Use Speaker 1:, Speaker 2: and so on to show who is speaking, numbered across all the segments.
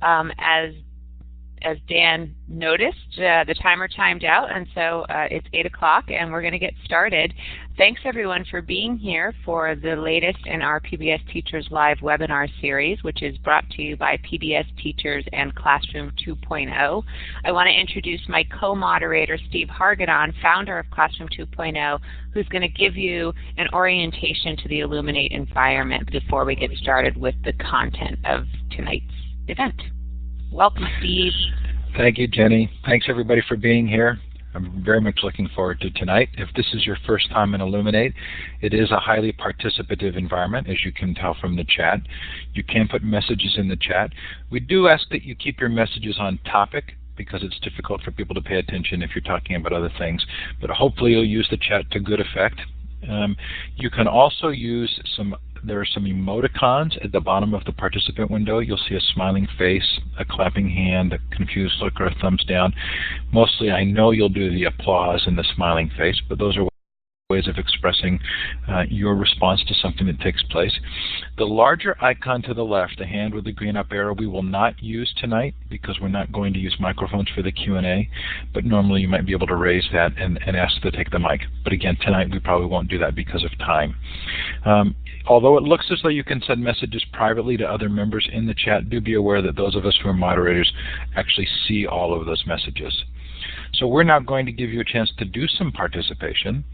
Speaker 1: As Dan noticed, the timer timed out, and so it's 8 o'clock, and we're going to get started. Thanks, everyone, for being here for the latest in our PBS Teachers Live webinar series, which is brought to you by PBS Teachers and Classroom 2.0. I want to introduce my co-moderator, Steve Hargadon, founder of Classroom 2.0, who's going to give you an orientation to the Illuminate environment before we get started with the content of tonight's event. Welcome, Steve.
Speaker 2: Thank you, Jenny. Thanks, everybody, for being here. I'm very much looking forward to tonight. If this is your first time in Illuminate, it is a highly participative environment, as you can tell from the chat. You can put messages in the chat. We do ask that you keep your messages on topic, because it's difficult for people to pay attention if you're talking about other things. But hopefully you'll use the chat to good effect. You can also use there are some emoticons at the bottom of the participant window. You'll see a smiling face, a clapping hand, a confused look, or a thumbs down. Mostly I know you'll do the applause and the smiling face, but those are ways of expressing your response to something that takes place. The larger icon to the left, the hand with the green up arrow, we will not use tonight because we're not going to use microphones for the Q&A, but normally you might be able to raise that and ask to take the mic. But again, tonight we probably won't do that because of time. Although it looks as though you can send messages privately to other members in the chat, do be aware that those of us who are moderators actually see all of those messages. So we're now going to give you a chance to do some participation.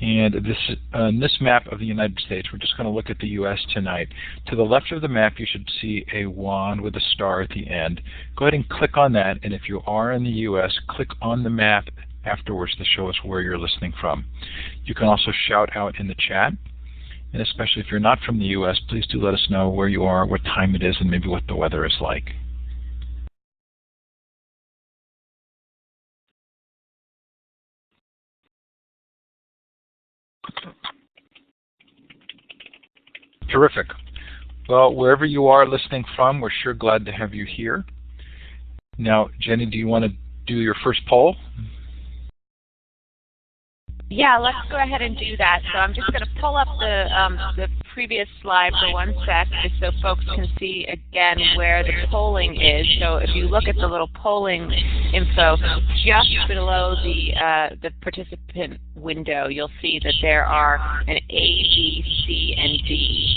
Speaker 2: And this map of the United States, we're just going to look at the U.S. tonight. To the left of the map, you should see a wand with a star at the end. Go ahead and click on that, and if you are in the U.S., click on the map afterwards to show us where you're listening from. You can also shout out in the chat, and especially if you're not from the U.S., please do let us know where you are, what time it is, and maybe what the weather is like. Terrific. Well, wherever you are listening from, we're sure glad to have you here. Now, Jenny, do you want to do your first poll?
Speaker 1: Yeah, let's go ahead and do that. So I'm just going to pull up the previous slide for one sec, just so folks can see again where the polling is. So if you look at the little polling info just below the participant window, you'll see that there are an A, B, C, and D.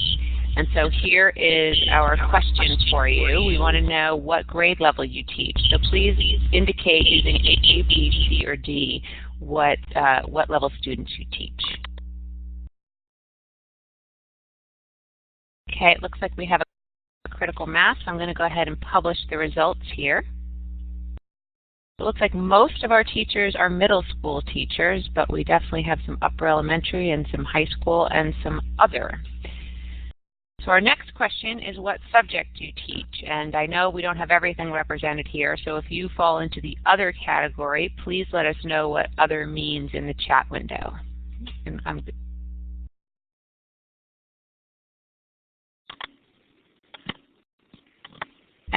Speaker 1: And so here is our question for you. We want to know what grade level you teach. So please indicate using A, B, C, or D what level students you teach. Okay, it looks like we have a critical mass. So I'm going to go ahead and publish the results here. It looks like most of our teachers are middle school teachers, but we definitely have some upper elementary and some high school and some other. So our next question is what subject do you teach? And I know we don't have everything represented here, so if you fall into the other category, please let us know what other means in the chat window. And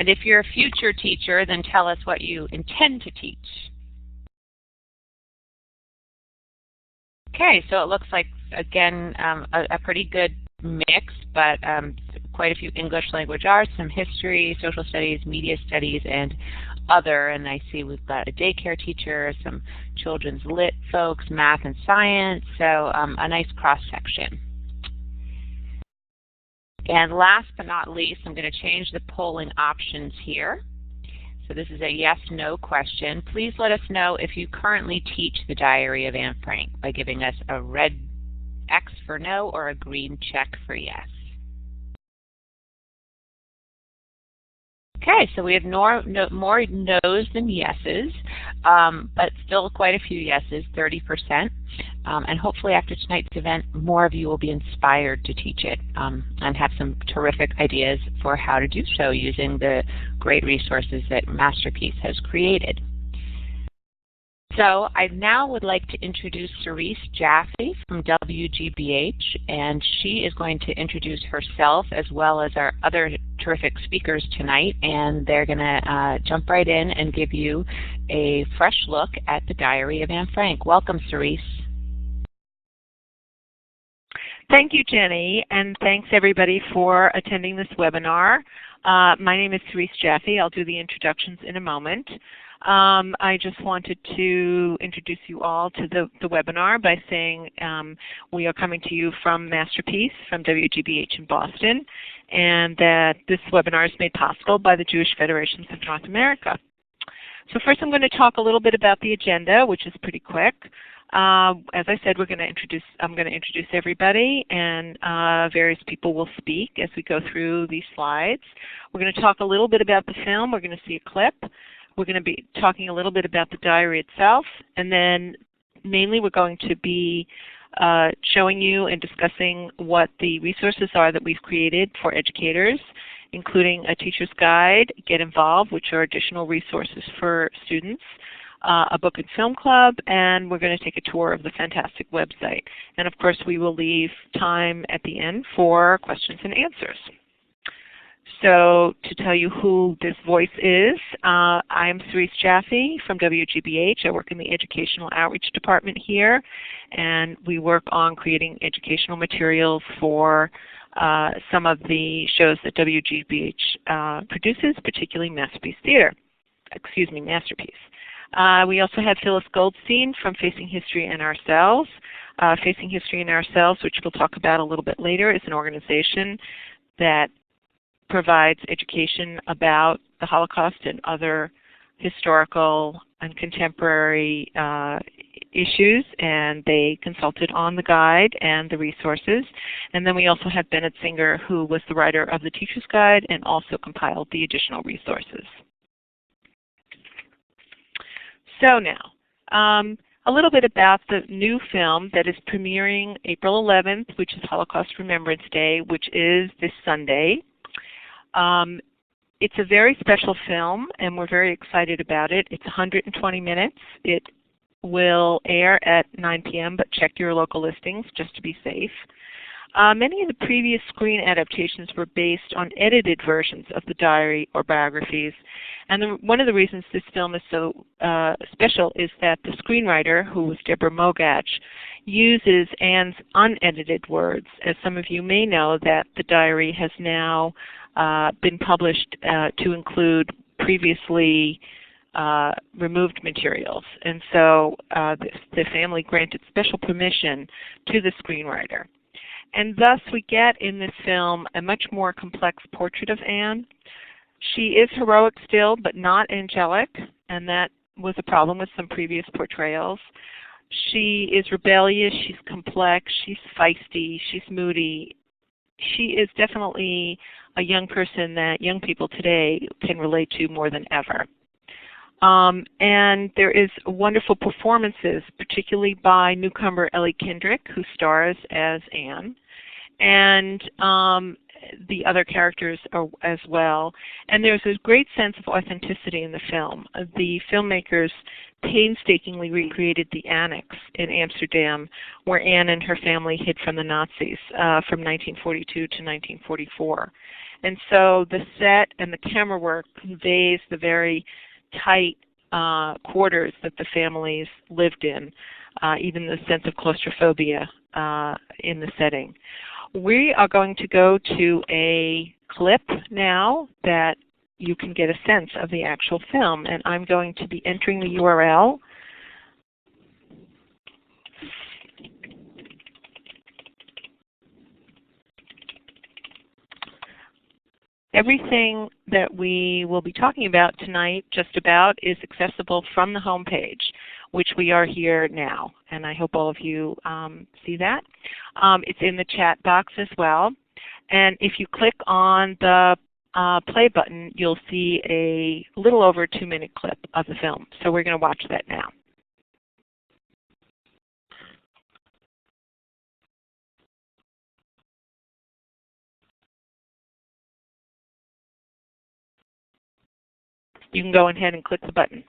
Speaker 1: if you're a future teacher, then tell us what you intend to teach. Okay, so it looks like, again, a pretty good mix, but quite a few English language arts, some history, social studies, media studies, and other. And I see we've got a daycare teacher, some children's lit folks, math and science, so a nice cross-section. And last but not least, I'm going to change the polling options here. So this is a yes/no question. Please let us know if you currently teach the Diary of Anne Frank by giving us a red X for no or a green check for yes. Okay, so we have more no's than yeses, but still quite a few yeses, 30%. And hopefully after tonight's event, more of you will be inspired to teach it and have some terrific ideas for how to do so using the great resources that Masterpiece has created. So I now would like to introduce Cerise Jaffe from WGBH, and she is going to introduce herself as well as our other terrific speakers tonight, and they're going to jump right in and give you a fresh look at the Diary of Anne Frank. Welcome, Cerise.
Speaker 3: Thank you, Jenny, and thanks everybody for attending this webinar. My name is Therese Jaffe. I'll do the introductions in a moment. I just wanted to introduce you all to the webinar by saying we are coming to you from Masterpiece, from WGBH in Boston, and that this webinar is made possible by the Jewish Federations of North America. So first I'm going to talk a little bit about the agenda, which is pretty quick. As I said, I'm going to introduce everybody, and various people will speak as we go through these slides. We're going to talk a little bit about the film. We're going to see a clip. We're going to be talking a little bit about the diary itself, and then mainly we're going to be showing you and discussing what the resources are that we've created for educators, including a teacher's guide, Get Involved, which are additional resources for students, a book and film club, and we're going to take a tour of the fantastic website. And of course, we will leave time at the end for questions and answers. So to tell you who this voice is, I'm Therese Jaffe from WGBH. I work in the Educational Outreach Department here, and we work on creating educational materials for some of the shows that WGBH produces, particularly Masterpiece. We also have Phyllis Goldstein from Facing History and Ourselves. Facing History and Ourselves, which we'll talk about a little bit later, is an organization that provides education about the Holocaust and other historical and contemporary issues, and they consulted on the guide and the resources. And then we also have Bennett Singer, who was the writer of the Teacher's Guide and also compiled the additional resources. So now, a little bit about the new film that is premiering April 11th, which is Holocaust Remembrance Day, which is this Sunday. It's a very special film, and we're very excited about it. It's 120 minutes. It will air at 9 p.m., but check your local listings just to be safe. Many of the previous screen adaptations were based on edited versions of the diary or biographies. And one of the reasons this film is so special is that the screenwriter, who was Deborah Mogach, uses Anne's unedited words. As some of you may know, that the diary has now been published to include previously removed materials. And so the family granted special permission to the screenwriter. And thus we get in this film a much more complex portrait of Anne. She is heroic still, but not angelic, and that was a problem with some previous portrayals. She is rebellious, she's complex, she's feisty, she's moody. She is definitely a young person that young people today can relate to more than ever. And there is wonderful performances, particularly by newcomer Ellie Kendrick, who stars as Anne, and the other characters as well. And there's a great sense of authenticity in the film. The filmmakers painstakingly recreated the annex in Amsterdam, where Anne and her family hid from the Nazis from 1942 to 1944. And so the set and the camera work conveys the very tight quarters that the families lived in, even the sense of claustrophobia in the setting. We are going to go to a clip now that you can get a sense of the actual film, and I'm going to be entering the URL. Everything that we will be talking about tonight, just about, is accessible from the home page, which we are here now. And I hope all of you see that. It's in the chat box as well. And if you click on the play button, you'll see a little over 2-minute clip of the film. So we're going to watch that now. You can go ahead and click the button.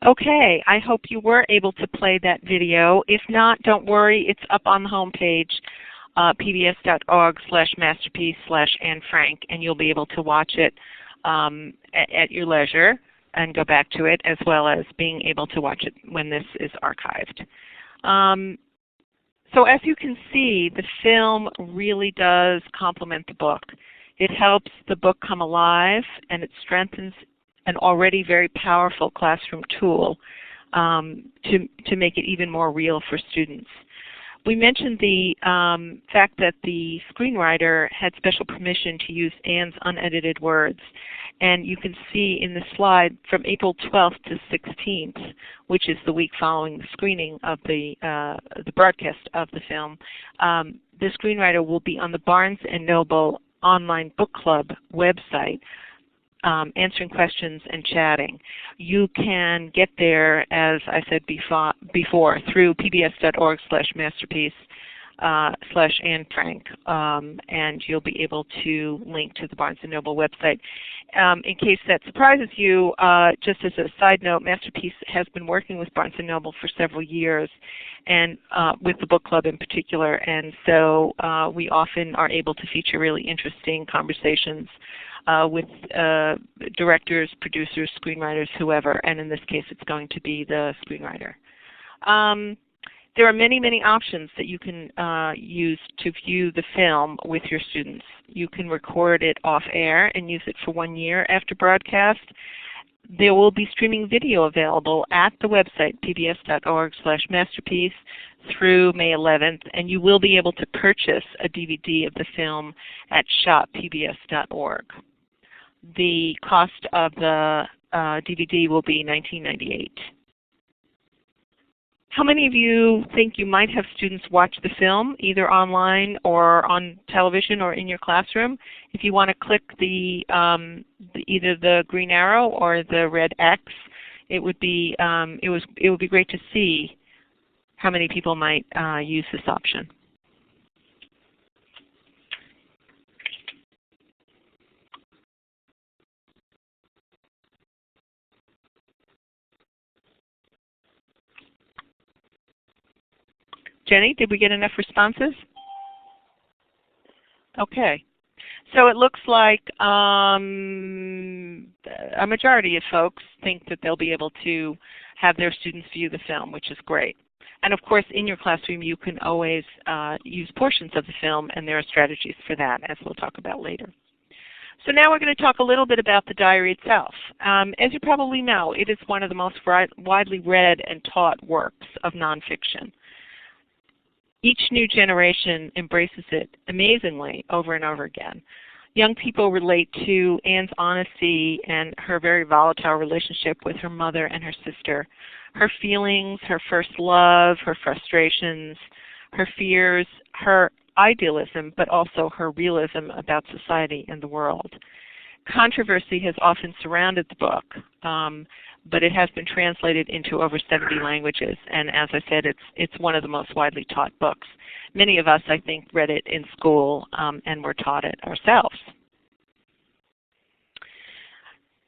Speaker 3: Okay, I hope you were able to play that video. If not, don't worry, it's up on the home page, pbs.org/masterpiece/Anne Frank, and you'll be able to watch it at your leisure and go back to it, as well as being able to watch it when this is archived. So as you can see, the film really does complement the book. It helps the book come alive, and it strengthens an already very powerful classroom tool to make it even more real for students. We mentioned the fact that the screenwriter had special permission to use Anne's unedited words. And you can see in the slide from April 12th to 16th, which is the week following the screening of the broadcast of the film, the screenwriter will be on the Barnes & Noble online book club website answering questions and chatting. You can get there, as I said before, through pbs.org/masterpiece/Anne Frank, and you'll be able to link to the Barnes & Noble website. In case that surprises you, just as a side note, Masterpiece has been working with Barnes & Noble for several years, and with the book club in particular, and so we often are able to feature really interesting conversations with directors, producers, screenwriters, whoever, and in this case it's going to be the screenwriter. There are many, many options that you can use to view the film with your students. You can record it off air and use it for 1 year after broadcast. There will be streaming video available at the website pbs.org/masterpiece through May 11th, and you will be able to purchase a DVD of the film at shoppbs.org. The cost of the DVD will be $19.98. How many of you think you might have students watch the film, either online or on television or in your classroom? If you want to click the either the green arrow or the red X, it would be great to see how many people might use this option. Jenny, did we get enough responses? Okay. So it looks like a majority of folks think that they'll be able to have their students view the film, which is great. And of course, in your classroom, you can always use portions of the film, and there are strategies for that, as we'll talk about later. So now we're going to talk a little bit about the diary itself. As you probably know, it is one of the most widely read and taught works of nonfiction. Each new generation embraces it amazingly over and over again. Young people relate to Anne's honesty and her very volatile relationship with her mother and her sister, her feelings, her first love, her frustrations, her fears, her idealism, but also her realism about society and the world. Controversy has often surrounded the book, but it has been translated into over 70 languages, and as I said, it's one of the most widely taught books. Many of us, I think, read it in school and were taught it ourselves.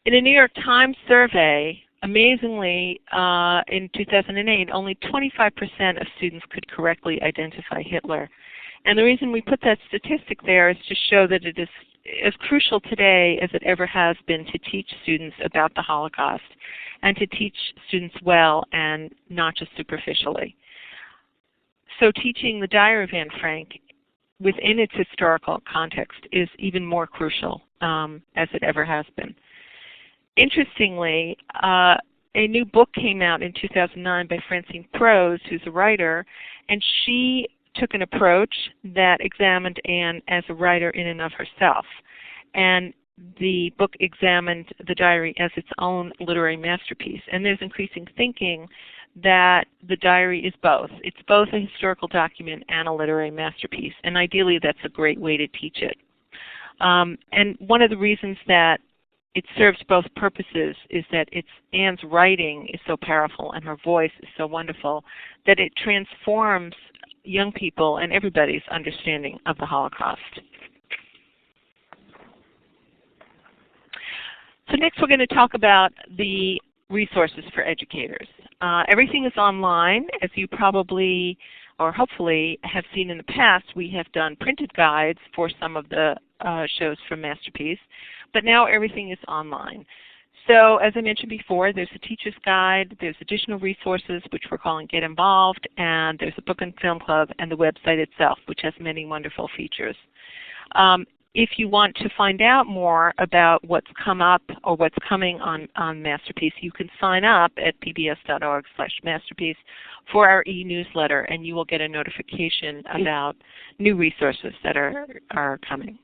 Speaker 3: In a New York Times survey, amazingly, in 2008, only 25% of students could correctly identify Hitler. And the reason we put that statistic there is to show that it is as crucial today as it ever has been to teach students about the Holocaust and to teach students well and not just superficially. So teaching the Diary of Anne Frank within its historical context is even more crucial as it ever has been. Interestingly, a new book came out in 2009 by Francine Prose, who's a writer, and she took an approach that examined Anne as a writer in and of herself. And the book examined the diary as its own literary masterpiece. And there's increasing thinking that the diary is both. It's both a historical document and a literary masterpiece. And ideally, that's a great way to teach it. And one of the reasons that it serves both purposes is that Anne's writing is so powerful and her voice is so wonderful that it transforms young people and everybody's understanding of the Holocaust. So next we're going to talk about the resources for educators. Everything is online. As you probably or hopefully have seen in the past, we have done printed guides for some of the shows from Masterpiece, but now everything is online. So as I mentioned before, there's a teacher's guide, there's additional resources which we're calling Get Involved, and there's a book and film club and the website itself, which has many wonderful features. If you want to find out more about what's come up or what's coming on Masterpiece, you can sign up at pbs.org/masterpiece for our e-newsletter, and you will get a notification about new resources that are coming.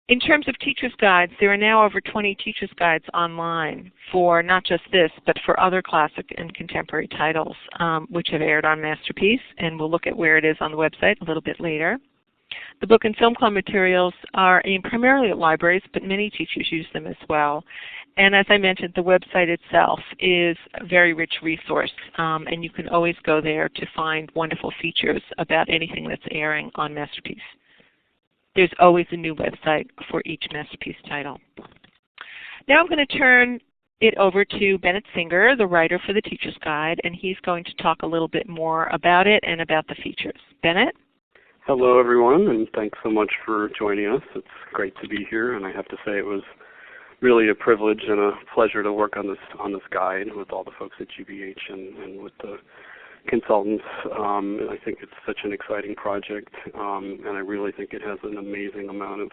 Speaker 3: In terms of teacher's guides, there are now over 20 teacher's guides online for not just this, but for other classic and contemporary titles which have aired on Masterpiece, and we'll look at where it is on the website a little bit later. The book and film club materials are aimed primarily at libraries, but many teachers use them as well. And as I mentioned, the website itself is a very rich resource, and you can always go there to find wonderful features about anything that's airing on Masterpiece. There's always a new website for each Masterpiece title. Now I'm going to turn it over to Bennett Singer, the writer for the Teacher's Guide, and he's going to talk a little bit more about it and about the features. Bennett?
Speaker 4: Hello, everyone, and thanks so much for joining us. It's great to be here, and I have to say it was really a privilege and a pleasure to work on this guide with all the folks at GBH and with the consultants. I think it's such an exciting project, and I really think it has an amazing amount of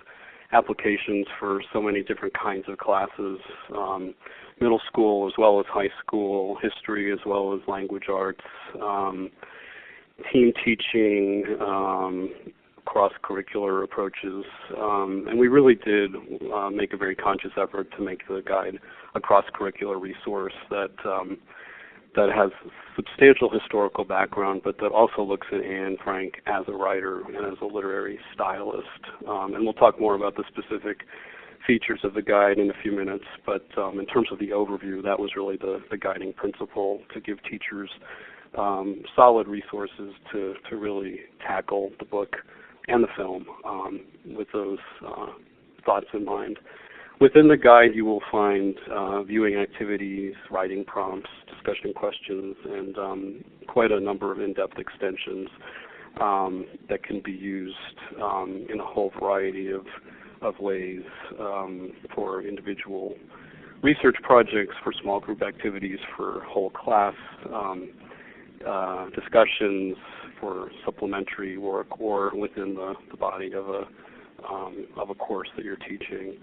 Speaker 4: applications for so many different kinds of classes, middle school as well as high school, history as well as language arts, team teaching, cross-curricular approaches, and we really did make a very conscious effort to make the guide a cross-curricular resource that has substantial historical background, but that also looks at Anne Frank as a writer and as a literary stylist. And we'll talk more about the specific features of the guide in a few minutes, but in terms of the overview, that was really the guiding principle, to give teachers solid resources to really tackle the book and the film with those thoughts in mind. Within the guide, you will find viewing activities, writing prompts, discussion questions, and quite a number of in-depth extensions that can be used in a whole variety of ways for individual research projects, for small group activities, for whole class discussions, for supplementary work, or within the body of a course that you're teaching.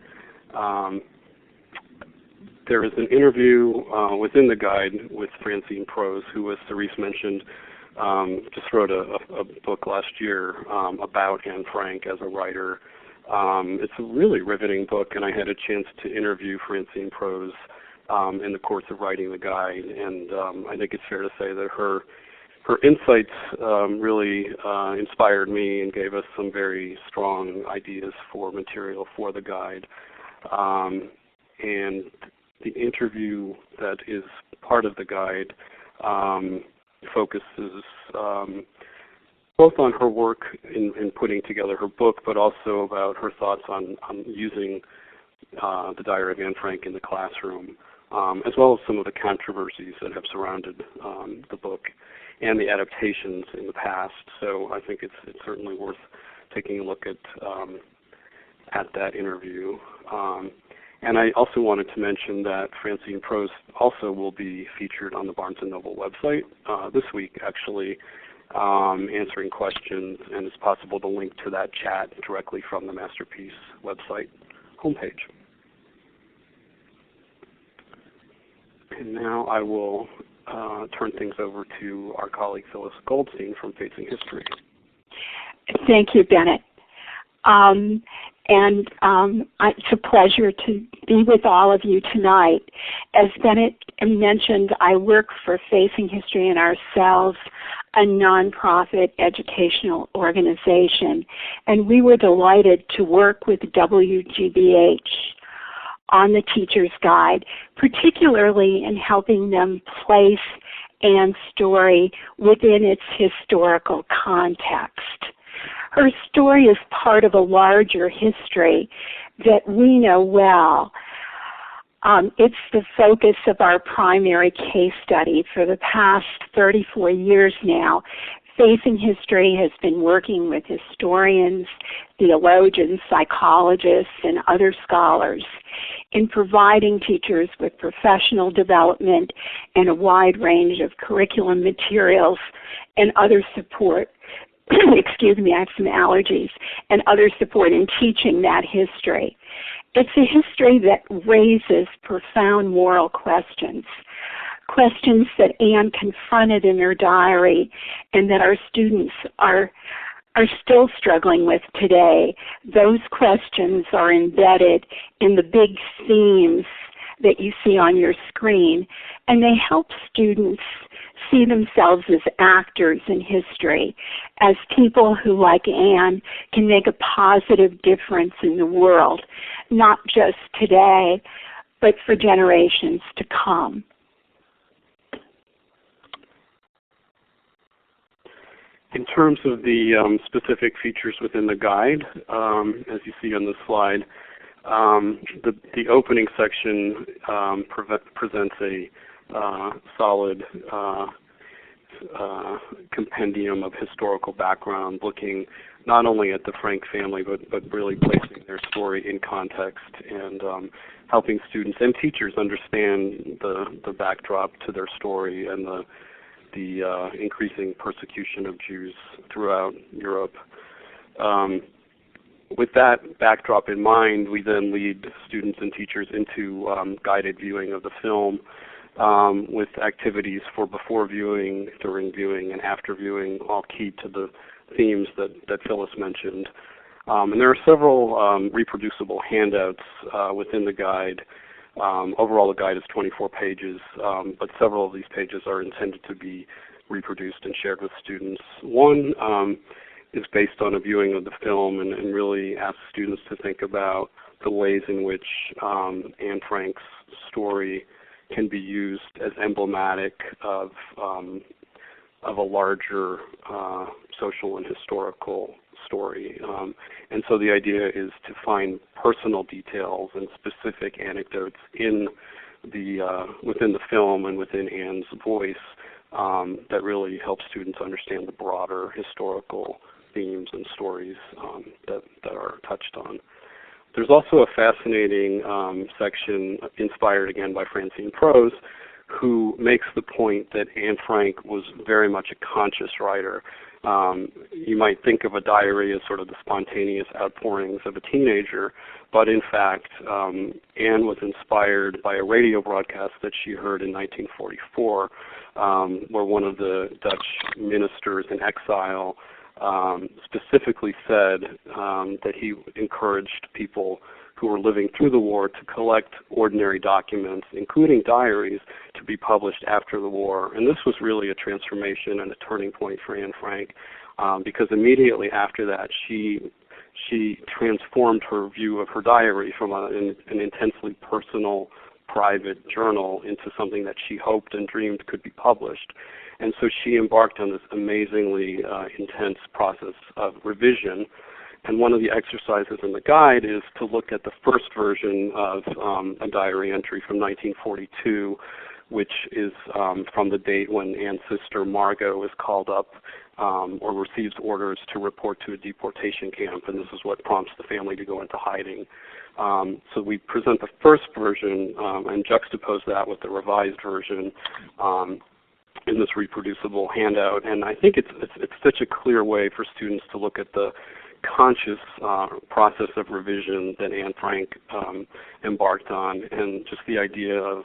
Speaker 4: There is an interview within the guide with Francine Prose, who, as Therese mentioned, just wrote a book last year about Anne Frank as a writer. It's a really riveting book, and I had a chance to interview Francine Prose in the course of writing the guide, and I think it's fair to say that her insights really inspired me and gave us some very strong ideas for material for the guide. And the interview that is part of the guide focuses both on her work in putting together her book, but also about her thoughts on using the Diary of Anne Frank in the classroom, as well as some of the controversies that have surrounded the book and the adaptations in the past. So I think it's certainly worth taking a look at that interview. And I also wanted to mention that Francine Prose also will be featured on the Barnes & Noble website this week, actually, answering questions, and it's possible to link to that chat directly from the Masterpiece website homepage. And now I will turn things over to our colleague Phyllis Goldstein from Facing History.
Speaker 5: Thank you, Bennett. It's a pleasure to be with all of you tonight. As Bennett mentioned, I work for Facing History and Ourselves, a nonprofit educational organization, and we were delighted to work with WGBH on the Teacher's Guide, particularly in helping them place Anne's story within its historical context. Her story is part of a larger history that we know well. It's the focus of our primary case study for the past 34 years now. Facing History has been working with historians, theologians, psychologists, and other scholars in providing teachers with professional development and a wide range of curriculum materials and other support. Excuse me, I have some allergies, and other support in teaching that history. It's a history that raises profound moral questions, questions that Anne confronted in her diary and that our students are still struggling with today. Those questions are embedded in the big themes that you see on your screen, and they help students see themselves as actors in history, as people who, like Anne, can make a positive difference in the world, not just today, but for generations to come.
Speaker 4: In terms of the specific features within the guide, as you see on the slide, the opening section presents a solid compendium of historical background, looking not only at the Frank family, but really placing their story in context and helping students and teachers understand the backdrop to their story and the increasing persecution of Jews throughout Europe. With that backdrop in mind, we then lead students and teachers into guided viewing of the film with activities for before viewing, during viewing, and after viewing, all key to the themes that Phyllis mentioned. And there are several reproducible handouts within the guide. Overall, the guide is 24 pages, but several of these pages are intended to be reproduced and shared with students. One is based on a viewing of the film and really asks students to think about the ways in which Anne Frank's story can be used as emblematic of a larger social and historical story. And so the idea is to find personal details and specific anecdotes in within the film and within Anne's voice that really help students understand the broader historical themes and stories that are touched on. There's also a fascinating section inspired again by Francine Prose, who makes the point that Anne Frank was very much a conscious writer. You might think of a diary as sort of the spontaneous outpourings of a teenager, but in fact, Anne was inspired by a radio broadcast that she heard in 1944, where one of the Dutch ministers in exile specifically said that he encouraged people who were living through the war to collect ordinary documents, including diaries, to be published after the war. And this was really a transformation and a turning point for Anne Frank, because immediately after that she transformed her view of her diary from an intensely personal, private journal into something that she hoped and dreamed could be published. And so she embarked on this amazingly intense process of revision. And one of the exercises in the guide is to look at the first version of a diary entry from 1942, which is from the date when Anne's sister Margot is called up or receives orders to report to a deportation camp, and this is what prompts the family to go into hiding. So we present the first version and juxtapose that with the revised version in this reproducible handout. And I think it's such a clear way for students to look at the conscious process of revision that Anne Frank embarked on, and just the idea of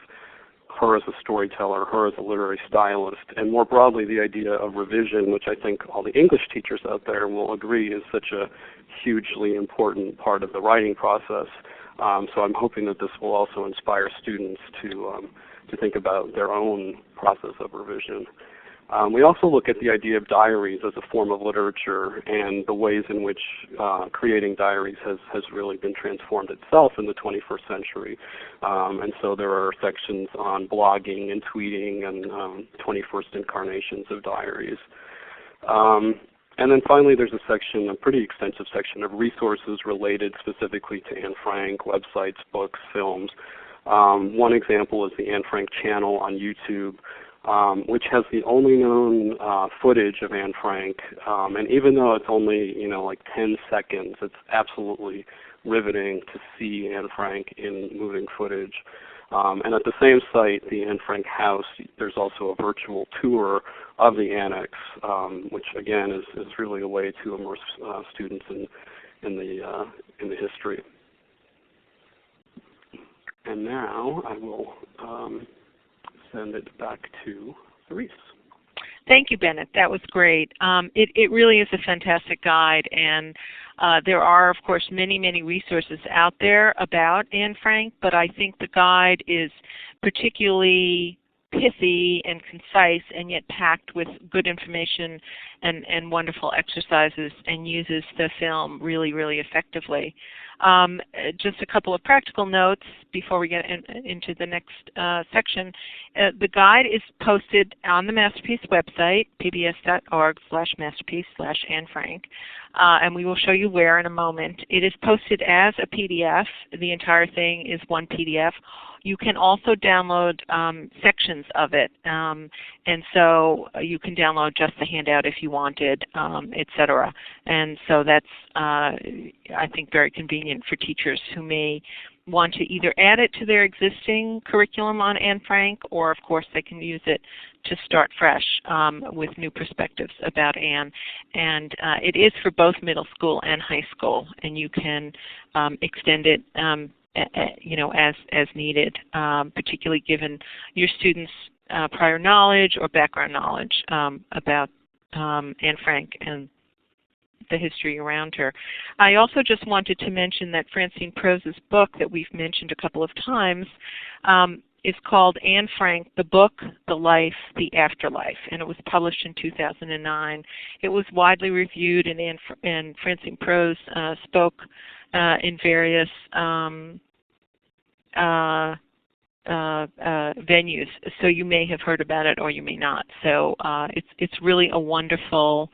Speaker 4: her as a storyteller, her as a literary stylist, and more broadly the idea of revision, which I think all the English teachers out there will agree is such a hugely important part of the writing process. So I'm hoping that this will also inspire students to think about their own process of revision. We also look at the idea of diaries as a form of literature and the ways in which creating diaries has really been transformed itself in the 21st century. And so there are sections on blogging and tweeting and 21st incarnations of diaries. And then finally there's a section, a pretty extensive section of resources related specifically to Anne Frank, websites, books, films, One example is the Anne Frank channel on YouTube, which has the only known footage of Anne Frank. And even though it's only, like 10 seconds, it's absolutely riveting to see Anne Frank in moving footage. And at the same site, the Anne Frank House, there's also a virtual tour of the annex, which again is really a way to immerse students in the history. And now I will send it back to Therese.
Speaker 3: Thank you, Bennett. That was great. It really is a fantastic guide, and there are, of course, many, many resources out there about Anne Frank, but I think the guide is particularly pithy and concise and yet packed with good information and wonderful exercises, and uses the film really, really effectively. Just a couple of practical notes before we get into the next section. The guide is posted on the Masterpiece website, pbs.org/masterpiece/Anne Frank, and we will show you where in a moment. It is posted as a PDF. The entire thing is one PDF. You can also download sections of it, and so you can download just the handout if you wanted, etc. And so that's, I think, very convenient for teachers who may want to either add it to their existing curriculum on Anne Frank, or of course they can use it to start fresh with new perspectives about Anne. And it is for both middle school and high school, and you can extend it as needed, particularly given your students' prior knowledge or background knowledge about Anne Frank and the history around her. I also just wanted to mention that Francine Prose's book that we've mentioned a couple of times is called Anne Frank, the Book, the Life, the Afterlife, and it was published in 2009. It was widely reviewed, and Francine Prose spoke in various venues, so you may have heard about it or you may not. So it's really a wonderful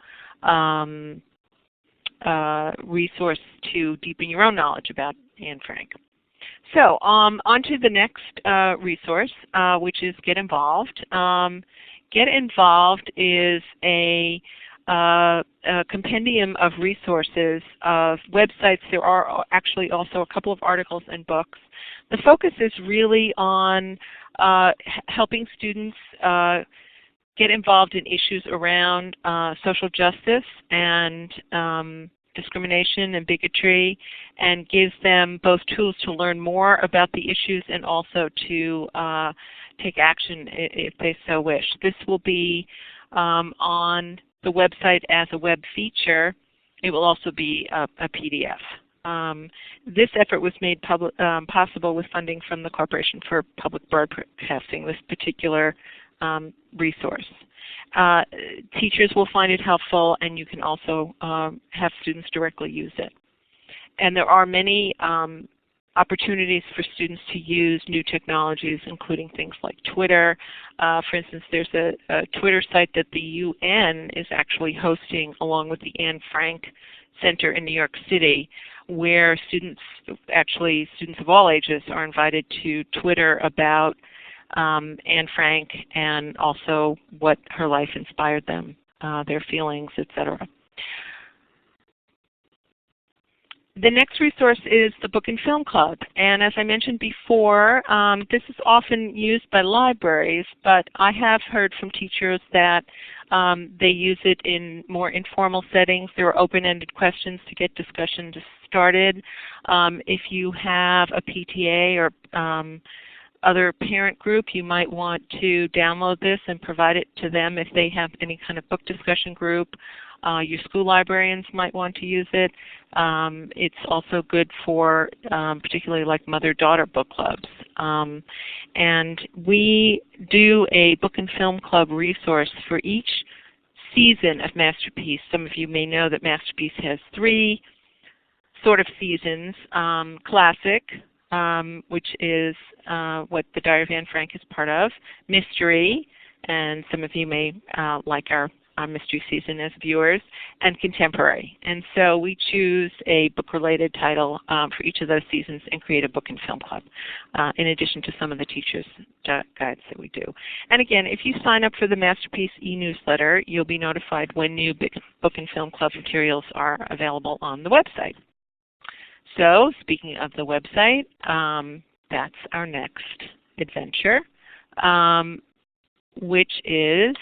Speaker 3: resource to deepen your own knowledge about Anne Frank. So on to the next resource, which is Get Involved. Get Involved is a compendium of resources, of websites. There are actually also a couple of articles and books. The focus is really on helping students get involved in issues around social justice and discrimination and bigotry, and gives them both tools to learn more about the issues and also to take action if they so wish. This will be on the website as a web feature. It will also be a PDF. This effort was made possible with funding from the Corporation for Public Broadcasting, this particular resource. Teachers will find it helpful, and you can also have students directly use it. And there are many opportunities for students to use new technologies, including things like Twitter. For instance, there's a Twitter site that the UN is actually hosting along with the Anne Frank Center in New York City, where students of all ages are invited to Twitter about Anne Frank and also what her life inspired them, their feelings, etc. The next resource is the Book and Film Club, and as I mentioned before, this is often used by libraries, but I have heard from teachers that they use it in more informal settings. There are open-ended questions to get discussion started. If you have a PTA or other parent group, you might want to download this and provide it to them if they have any kind of book discussion group. Your school librarians might want to use it. It's also good for particularly like mother-daughter book clubs. And we do a Book and Film Club resource for each season of Masterpiece. Some of you may know that Masterpiece has 3 sort of seasons. Classic, which is what the Diary of Anne Frank is part of. Mystery, and some of you may like our mystery season as viewers, and contemporary. And so we choose a book-related title for each of those seasons and create a book and film club, in addition to some of the teachers' guides that we do. And again, if you sign up for the Masterpiece e-newsletter, you'll be notified when new book and film club materials are available on the website. So speaking of the website, that's our next adventure, which is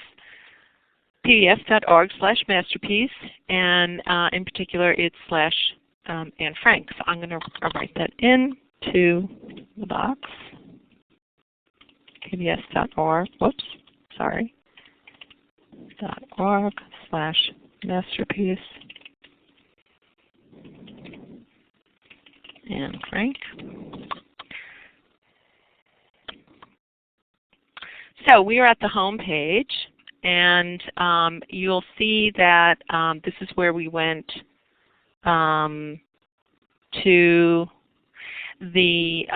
Speaker 3: pbs.org/masterpiece, and in particular it's /Anne Frank. So I'm going to write that into the box. pbs.org, .org/masterpiece Anne Frank. So we are at the home page, and you'll see that this is where we went to the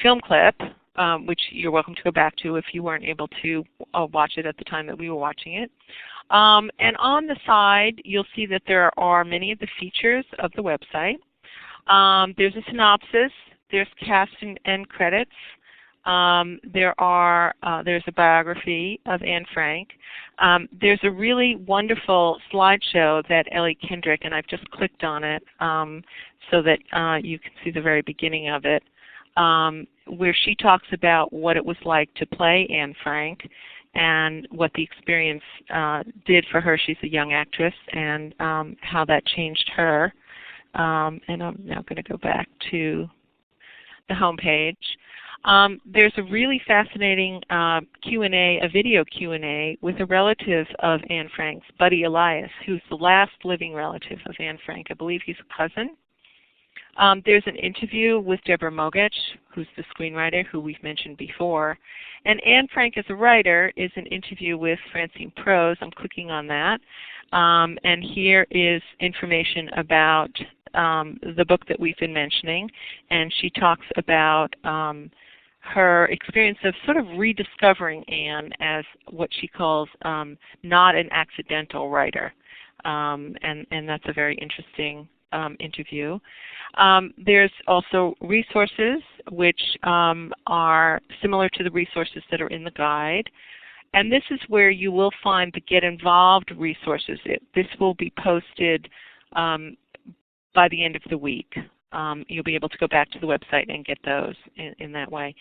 Speaker 3: film clip, which you're welcome to go back to if you weren't able to watch it at the time that we were watching it. And on the side, you'll see that there are many of the features of the website. There's a synopsis, there's cast and credits, there's a biography of Anne Frank. There's a really wonderful slideshow that Ellie Kendrick, and I've just clicked on it so that you can see the very beginning of it, where she talks about what it was like to play Anne Frank and what the experience did for her. She's a young actress, and how that changed her. And I'm now going to go back to the home page. There's a really fascinating Q&A, a video Q&A with a relative of Anne Frank's, Buddy Elias, who's the last living relative of Anne Frank. I believe he's a cousin. There's an interview with Deborah Mogich, who's the screenwriter who we've mentioned before. And Anne Frank as a writer is an interview with Francine Prose. I'm clicking on that. And here is information about the book that we've been mentioning. And she talks about her experience of sort of rediscovering Anne as what she calls not an accidental writer. And that's a very interesting interview. There's also resources which are similar to the resources that are in the guide. And this is where you will find the Get Involved resources. This will be posted by the end of the week. You'll be able to go back to the website and get those in that way.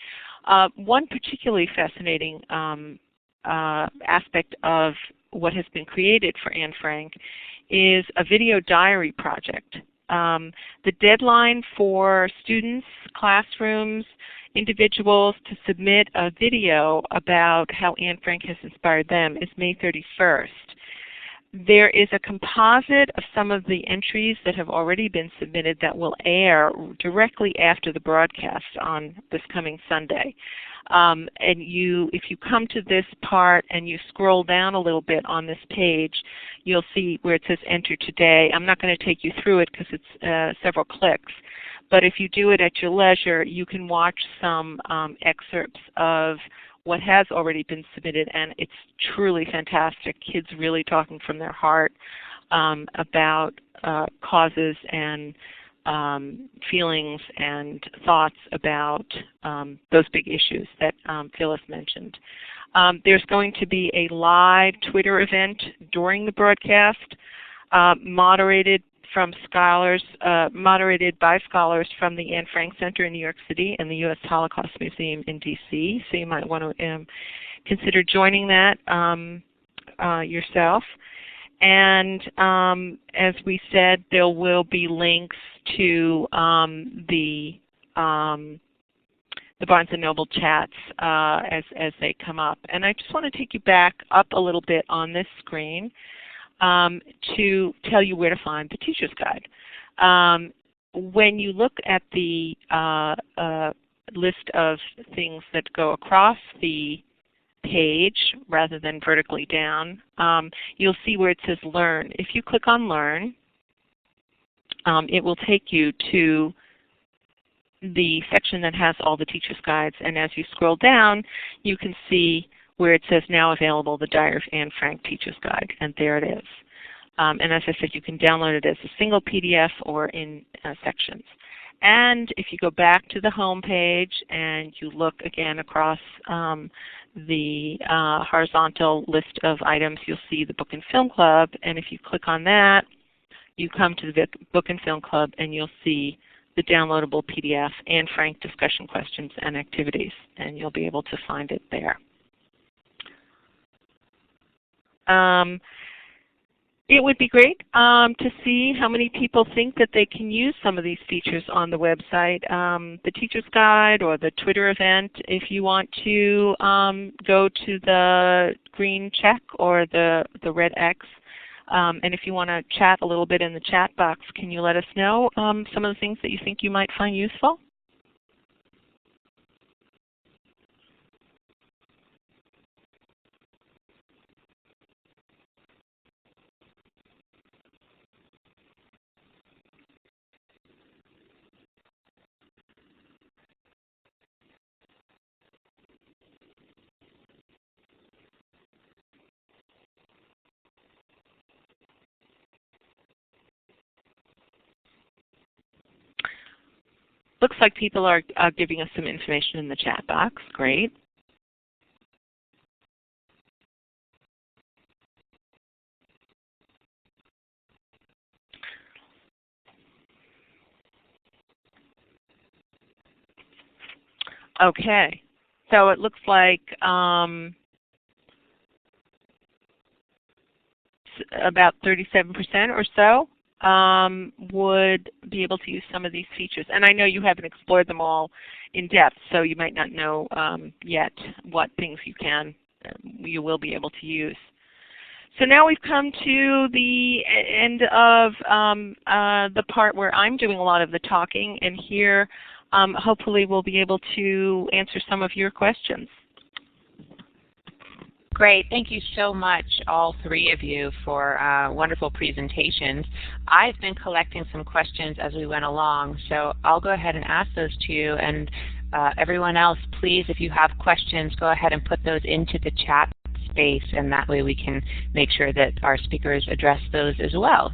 Speaker 3: One particularly fascinating aspect of what has been created for Anne Frank is a video diary project. The deadline for students, classrooms, individuals to submit a video about how Anne Frank has inspired them is May 31st. There is a composite of some of the entries that have already been submitted that will air directly after the broadcast on this coming Sunday. And if you come to this part and you scroll down a little bit on this page, you'll see where it says Enter Today. I'm not going to take you through it because it's several clicks. But if you do it at your leisure, you can watch some excerpts of what has already been submitted, and it's truly fantastic. Kids really talking from their heart about causes and feelings and thoughts about those big issues that Phyllis mentioned. There's going to be a live Twitter event during the broadcast, moderated by scholars from the Anne Frank Center in New York City and the U.S. Holocaust Museum in D.C. So you might want to consider joining that yourself. And as we said, there will be links to the Barnes & Noble chats as they come up. And I just want to take you back up a little bit on this screen to tell you where to find the Teacher's Guide. When you look at the list of things that go across the page rather than vertically down, you'll see where it says Learn. If you click on Learn, it will take you to the section that has all the teacher's guides, and as you scroll down, you can see where it says now available, the Diary of Anne Frank Teacher's Guide, and there it is. And as I said, you can download it as a single PDF or in sections. And if you go back to the home page and you look again across the horizontal list of items, you'll see the Book and Film Club. And if you click on that, you come to the Book and Film Club and you'll see the downloadable PDF and Frank discussion questions and activities. And you'll be able to find it there. It would be great to see how many people think that they can use some of these features on the website. The Teacher's Guide or the Twitter event, if you want to go to the green check or the red X, and if you want to chat a little bit in the chat box, can you let us know some of the things that you think you might find useful? Looks like people are giving us some information in the chat box. Great. Okay. So it looks like about 37% or so would be able to use some of these features. And I know you haven't explored them all in depth, so you might not know yet what things you will be able to use. So now we've come to the end of the part where I'm doing a lot of the talking, and here hopefully we'll be able to answer some of your questions.
Speaker 1: Great. Thank you so much, all three of you, for wonderful presentations. I've been collecting some questions as we went along, so I'll go ahead and ask those to you. And everyone else, please, if you have questions, go ahead and put those into the chat space, and that way we can make sure that our speakers address those as well.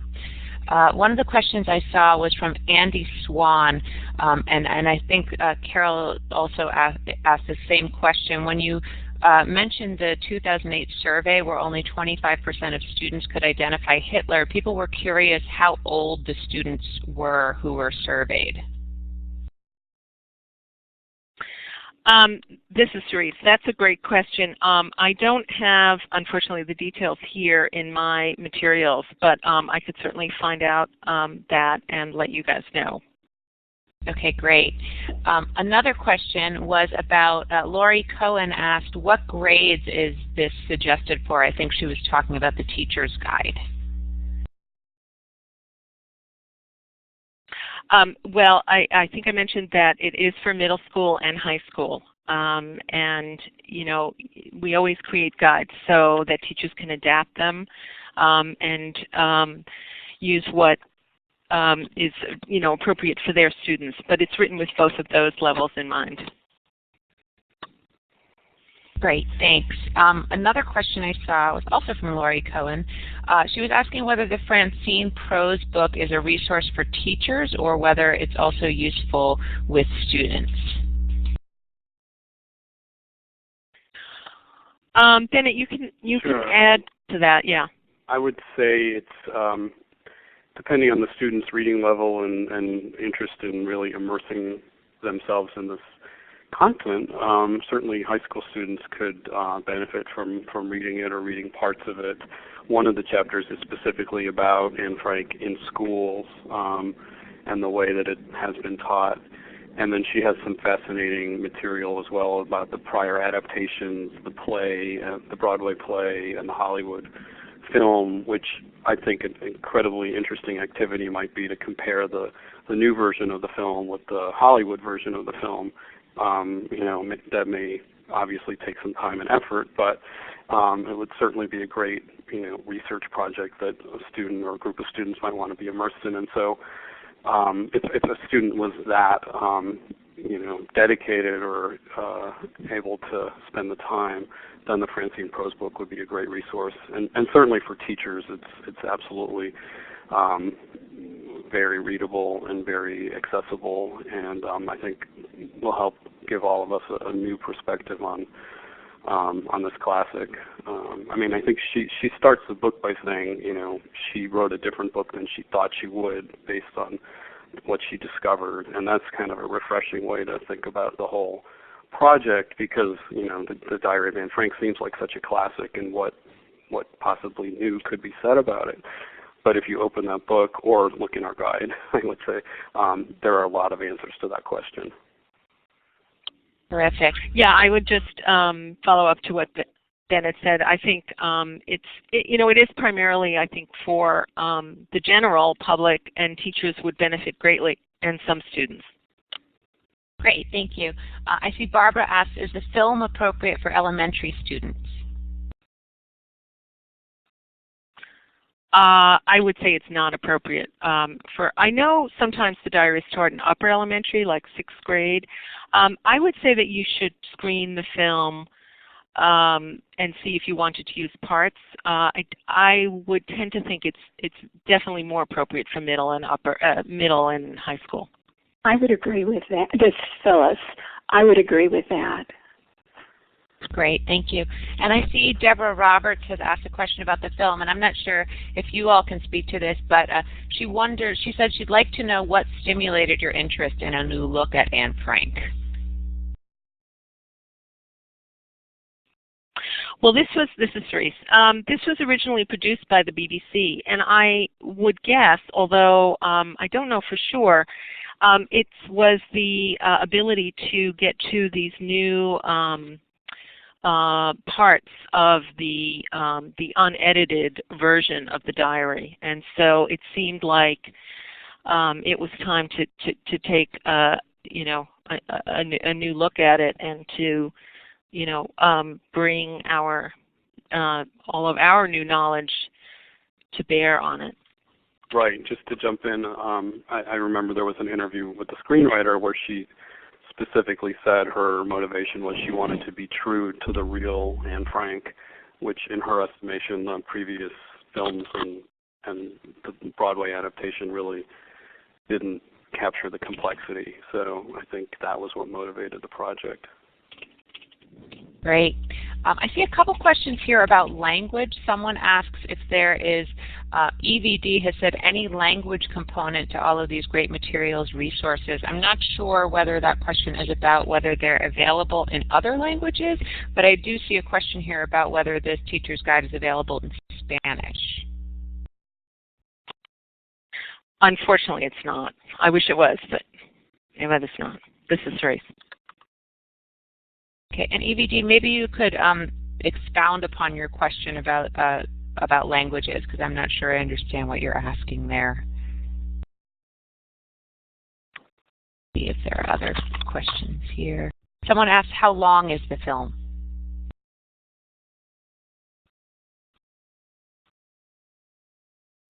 Speaker 1: One of the questions I saw was from Andy Swan, and I think Carol also asked the same question. When you mentioned the 2008 survey where only 25% of students could identify Hitler, people were curious how old the students were who were surveyed.
Speaker 3: This is Therese. That's a great question. I don't have, unfortunately, the details here in my materials, but I could certainly find out that and let you guys know.
Speaker 1: Okay, great. Another question was about, Lori Cohen asked, what grades is this suggested for? I think she was talking about the teacher's guide.
Speaker 3: Well, I think I mentioned that it is for middle school and high school. And, you know, we always create guides so that teachers can adapt them and use what is, you know, appropriate for their students. But it's written with both of those levels in mind.
Speaker 1: Great, thanks. Another question I saw was also from Lori Cohen. She was asking whether the Francine Prose book is a resource for teachers or whether it's also useful with students.
Speaker 3: Bennett, you can
Speaker 4: Sure.
Speaker 3: add to that, yeah.
Speaker 4: I would say it's depending on the student's reading level and interest in really immersing themselves in this content. Certainly high school students could benefit from reading it or reading parts of it. One of the chapters is specifically about Anne Frank in schools and the way that it has been taught. And then she has some fascinating material as well about the prior adaptations, the play, the Broadway play, and the Hollywood film, which I think an incredibly interesting activity might be to compare the new version of the film with the Hollywood version of the film. You know, that may obviously take some time and effort, but it would certainly be a great, you know, research project that a student or a group of students might want to be immersed in. And so if a student was that dedicated or able to spend the time, then the Francine Prose book would be a great resource. And certainly for teachers, it's absolutely very readable and very accessible, and I think will help give all of us a new perspective on this classic. I think she starts the book by saying, she wrote a different book than she thought she would based on what she discovered, and that's kind of a refreshing way to think about the whole project, because the Diary of Anne Frank seems like such a classic, and what possibly new could be said about it. But if you open that book or look in our guide, I would say there are a lot of answers to that question.
Speaker 1: Terrific.
Speaker 3: Yeah, I would just follow up to what Bennett said. I think it is primarily, I think, for the general public, and teachers would benefit greatly, and some students.
Speaker 1: Great, thank you. I see Barbara asks, is the film appropriate for elementary students?
Speaker 3: I would say it's not appropriate. I know sometimes the diaries start in upper elementary, like 6th grade. I would say that you should screen the film and see if you wanted to use parts. I would tend to think it's definitely more appropriate for middle and high school.
Speaker 5: I would agree with that. This is Phyllis. I would agree with that.
Speaker 1: Great, thank you. And I see Deborah Roberts has asked a question about the film, and I'm not sure if you all can speak to this, but she said she'd like to know what stimulated your interest in a new look at Anne Frank.
Speaker 3: Well, this is Therese. This was originally produced by the BBC, and I would guess, although I don't know for sure, it was the ability to get to these new parts of the unedited version of the diary, and so it seemed like it was time to take a new look at it, and to bring all of our new knowledge to bear on it.
Speaker 4: Right. Just to jump in, I remember there was an interview with the screenwriter where she specifically said her motivation was she wanted to be true to the real Anne Frank, which in her estimation the previous films and the Broadway adaptation really didn't capture the complexity. So I think that was what motivated the project.
Speaker 1: Great. I see a couple questions here about language. Someone asks if there is, EVD has said, any language component to all of these great materials, resources. I'm not sure whether that question is about whether they're available in other languages, but I do see a question here about whether this teacher's guide is available in Spanish.
Speaker 3: Unfortunately, it's not. I wish it was, but it's not. This is Therese.
Speaker 1: Okay, and EVD, maybe you could expound upon your question about languages, because I'm not sure I understand what you're asking there. See if there are other questions here. Someone asked, how long is the film?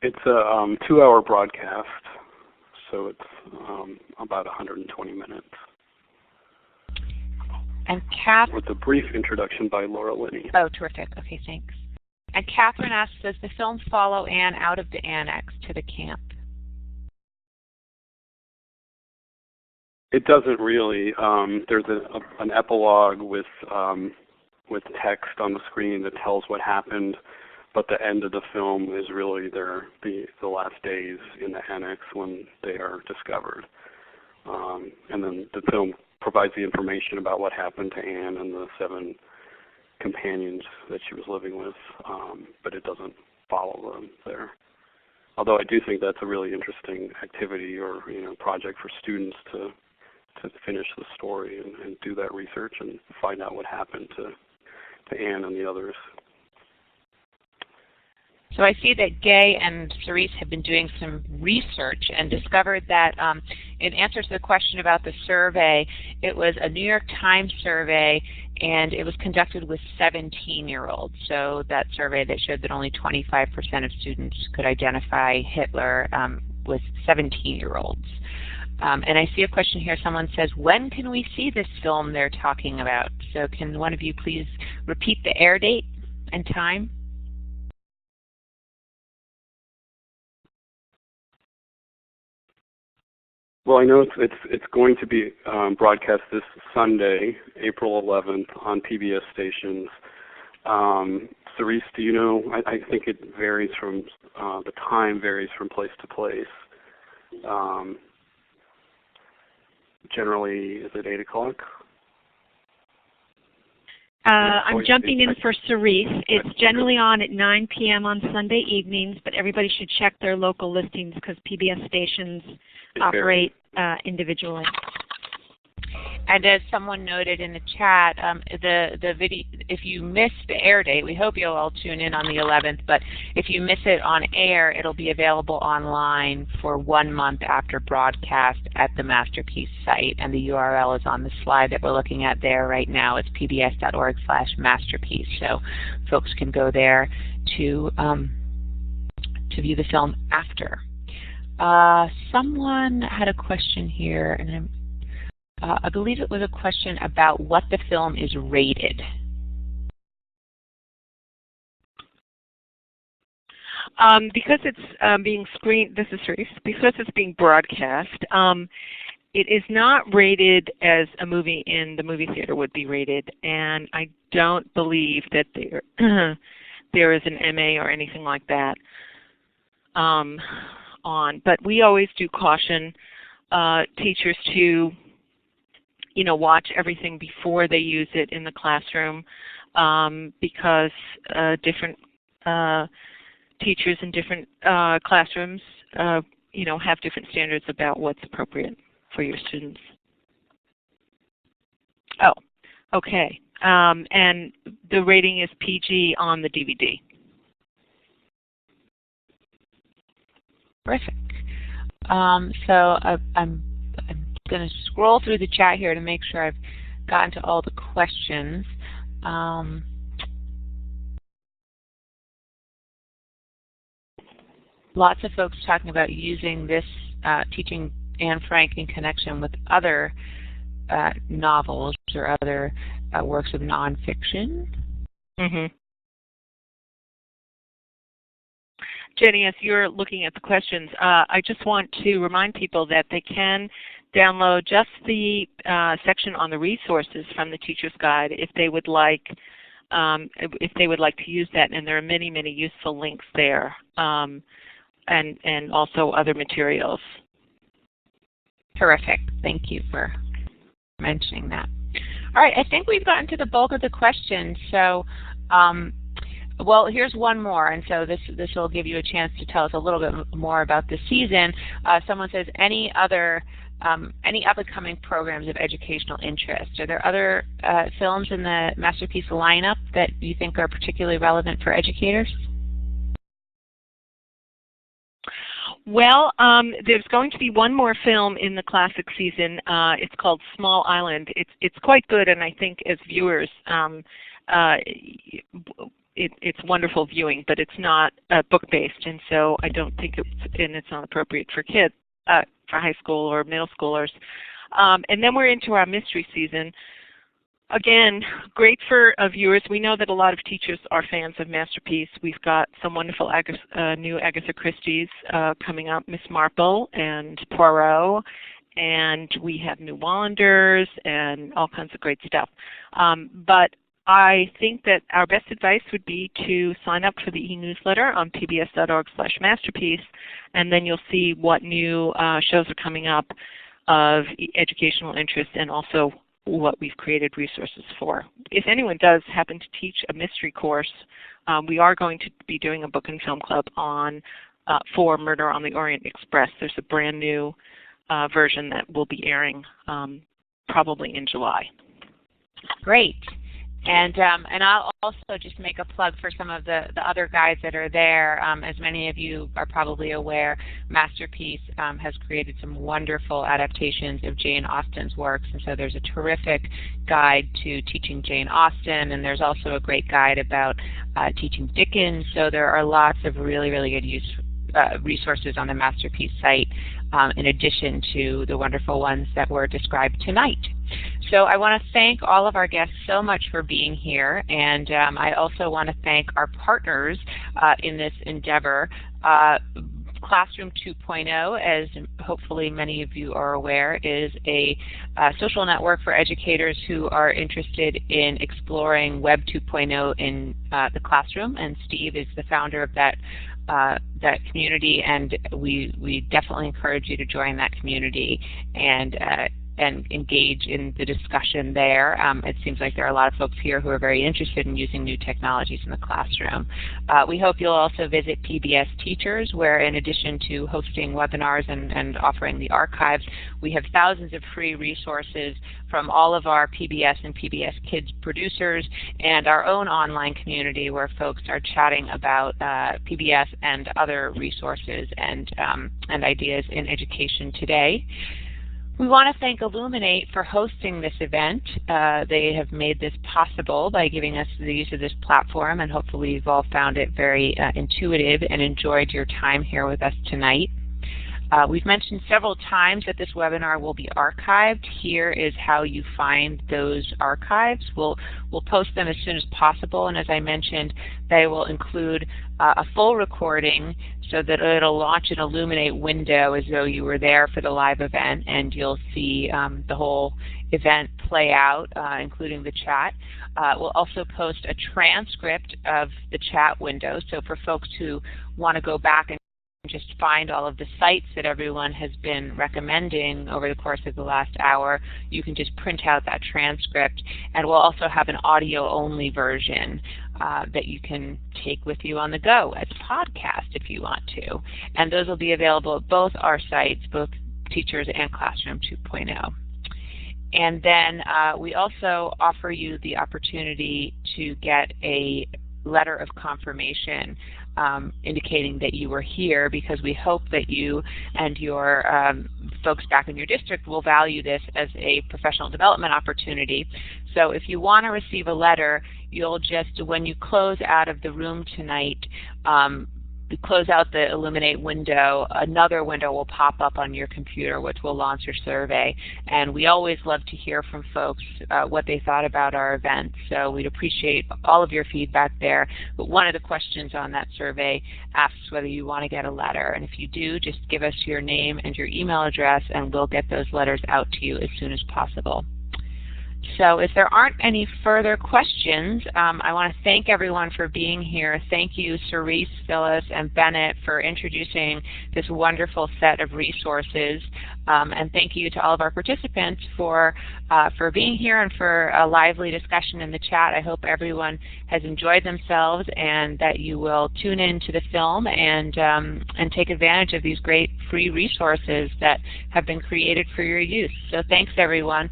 Speaker 4: It's a 2-hour broadcast, so it's about 120 minutes.
Speaker 1: And Kath,
Speaker 4: with a brief introduction by Laura Linney.
Speaker 1: Oh, terrific. Okay, thanks. And Catherine asks, does the film follow Anne out of the annex to the camp?
Speaker 4: It doesn't really. There's an epilogue with text on the screen that tells what happened, but the end of the film is really the last days in the annex when they are discovered. And then the film provides the information about what happened to Anne and the 7 companions that she was living with, but it doesn't follow them there. Although I do think that's a really interesting activity or project for students to finish the story and do that research and find out what happened to Anne and the others.
Speaker 1: So I see that Gay and Therese have been doing some research and discovered that in answer to the question about the survey, it was a New York Times survey, and it was conducted with 17-year-olds. So that survey that showed that only 25% of students could identify Hitler with 17-year-olds. And I see a question here. Someone says, when can we see this film they're talking about? So can one of you please repeat the air date and time?
Speaker 4: Well, I know it's going to be broadcast this Sunday, April 11th, on PBS stations. Cerise, do you know? I think it varies from the time varies from place to place. Generally, is it 8 o'clock?
Speaker 3: I'm jumping in for Cerise. It's generally on at 9 p.m. on Sunday evenings, but everybody should check their local listings because PBS stations operate individually.
Speaker 1: And as someone noted in the chat, the video, if you miss the air date, we hope you'll all tune in on the 11th, but if you miss it on air, it'll be available online for 1 month after broadcast at the Masterpiece site, and the URL is on the slide that we're looking at there right now. It's pbs.org/masterpiece, so folks can go there to view the film after. Someone had a question here, and I believe it was a question about what the film is rated.
Speaker 3: Because it's being screened, this is Cerise, because it's being broadcast, it is not rated as a movie in the movie theater would be rated, and I don't believe that there is an MA or anything like that on. But we always do caution teachers to watch everything before they use it in the classroom because different teachers in different classrooms, have different standards about what's appropriate for your students. Oh, okay. And the rating is PG on the DVD.
Speaker 1: Terrific. So I'm going to scroll through the chat here to make sure I've gotten to all the questions. Lots of folks talking about using this, teaching Anne Frank in connection with other novels or other works of nonfiction.
Speaker 3: Mm-hmm. Jenny, as you're looking at the questions, I just want to remind people that they can download just the section on the resources from the Teacher's Guide if they would like to use that, and there are many, many useful links there, and also other materials.
Speaker 1: Terrific. Thank you for mentioning that. All right, I think we've gotten to the bulk of the questions. So, well, here's one more, and so this will give you a chance to tell us a little bit more about the season. Someone says, any upcoming programs of educational interest? Are there other films in the Masterpiece lineup that you think are particularly relevant for educators?
Speaker 3: Well, there's going to be one more film in the classic season. It's called Small Island. It's quite good, and I think as viewers, it's wonderful viewing, but it's not book-based, and so I don't think it's not appropriate for kids, for high school or middle schoolers. And then we're into our mystery season. Again, great for viewers. We know that a lot of teachers are fans of Masterpiece. We've got some wonderful new Agatha Christie's coming up, Miss Marple and Poirot, and we have new Wallanders and all kinds of great stuff. But I think that our best advice would be to sign up for the e-newsletter on pbs.org/masterpiece, and then you'll see what new shows are coming up of educational interest and also what we've created resources for. If anyone does happen to teach a mystery course, we are going to be doing a book and film club on for Murder on the Orient Express. There's a brand new version that will be airing probably in July.
Speaker 1: Great. And I'll also just make a plug for some of the other guides that are there. As many of you are probably aware, Masterpiece has created some wonderful adaptations of Jane Austen's works, and so there's a terrific guide to teaching Jane Austen, and there's also a great guide about teaching Dickens. So there are lots of really, really good resources on the Masterpiece site, in addition to the wonderful ones that were described tonight. So I want to thank all of our guests so much for being here, and I also want to thank our partners in this endeavor. Classroom 2.0, as hopefully many of you are aware, is a social network for educators who are interested in exploring Web 2.0 in the classroom, and Steve is the founder of that community, and we definitely encourage you to join that community and engage in the discussion there. It seems like there are a lot of folks here who are very interested in using new technologies in the classroom. We hope you'll also visit PBS Teachers, where in addition to hosting webinars and offering the archives, we have thousands of free resources from all of our PBS and PBS Kids producers and our own online community where folks are chatting about PBS and other resources and ideas in education today. We want to thank Illuminate for hosting this event. They have made this possible by giving us the use of this platform, and hopefully you've all found it very intuitive and enjoyed your time here with us tonight. We've mentioned several times that this webinar will be archived. Here is how you find those archives. We'll post them as soon as possible, and as I mentioned, they will include a full recording so that it'll launch an Illuminate window as though you were there for the live event, and you'll see the whole event play out, including the chat. We'll also post a transcript of the chat window, so for folks who want to go back and just find all of the sites that everyone has been recommending over the course of the last hour, you can just print out that transcript. And we'll also have an audio-only version that you can take with you on the go as a podcast if you want to. And those will be available at both our sites, both Teachers and Classroom 2.0. And then we also offer you the opportunity to get a letter of confirmation indicating that you were here, because we hope that you and your folks back in your district will value this as a professional development opportunity. So if you want to receive a letter, you'll just, when you close out of the room tonight, close out the Illuminate window, another window will pop up on your computer which will launch your survey. And we always love to hear from folks what they thought about our event. So we'd appreciate all of your feedback there. But one of the questions on that survey asks whether you want to get a letter. And if you do, just give us your name and your email address and we'll get those letters out to you as soon as possible. So if there aren't any further questions, I want to thank everyone for being here. Thank you, Cerise, Phyllis, and Bennett for introducing this wonderful set of resources. And thank you to all of our participants for being here and for a lively discussion in the chat. I hope everyone has enjoyed themselves and that you will tune in to the film and take advantage of these great free resources that have been created for your use. So thanks, everyone.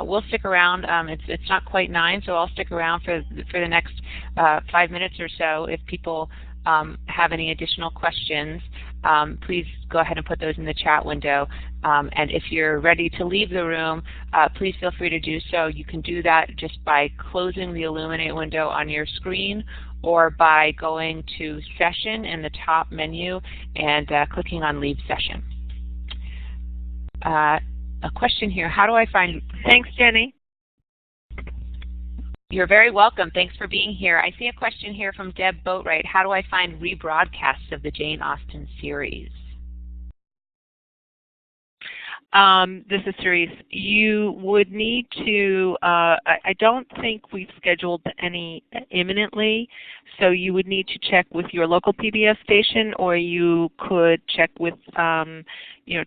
Speaker 1: We'll stick around. It's not quite 9, so I'll stick around for the next 5 minutes or so. If people have any additional questions, please go ahead and put those in the chat window. And if you're ready to leave the room, please feel free to do so. You can do that just by closing the Illuminate window on your screen or by going to Session in the top menu and clicking on Leave Session. A question here, how do I find...
Speaker 3: Thanks, Jenny.
Speaker 1: You're very welcome. Thanks for being here. I see a question here from Deb Boatwright. How do I find rebroadcasts of the Jane Austen series?
Speaker 3: This is Cerise. You would need to, I don't think we've scheduled any imminently, so you would need to check with your local PBS station, or you could check with,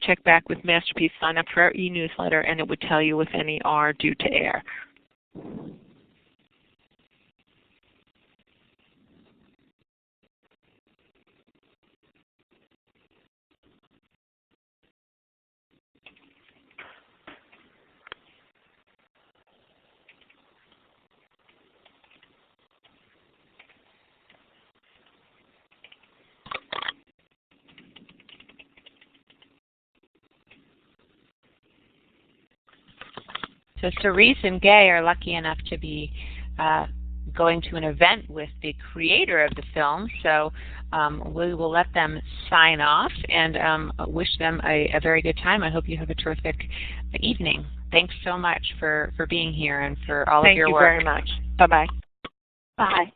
Speaker 3: check back with Masterpiece, sign up for our e-newsletter, and it would tell you if any are due to air.
Speaker 1: So Cerise and Gay are lucky enough to be going to an event with the creator of the film, so we will let them sign off and wish them a very good time. I hope you have a terrific evening. Thanks so much for being here and for all of your work.
Speaker 3: Thank you very much. Bye-bye.
Speaker 5: Bye.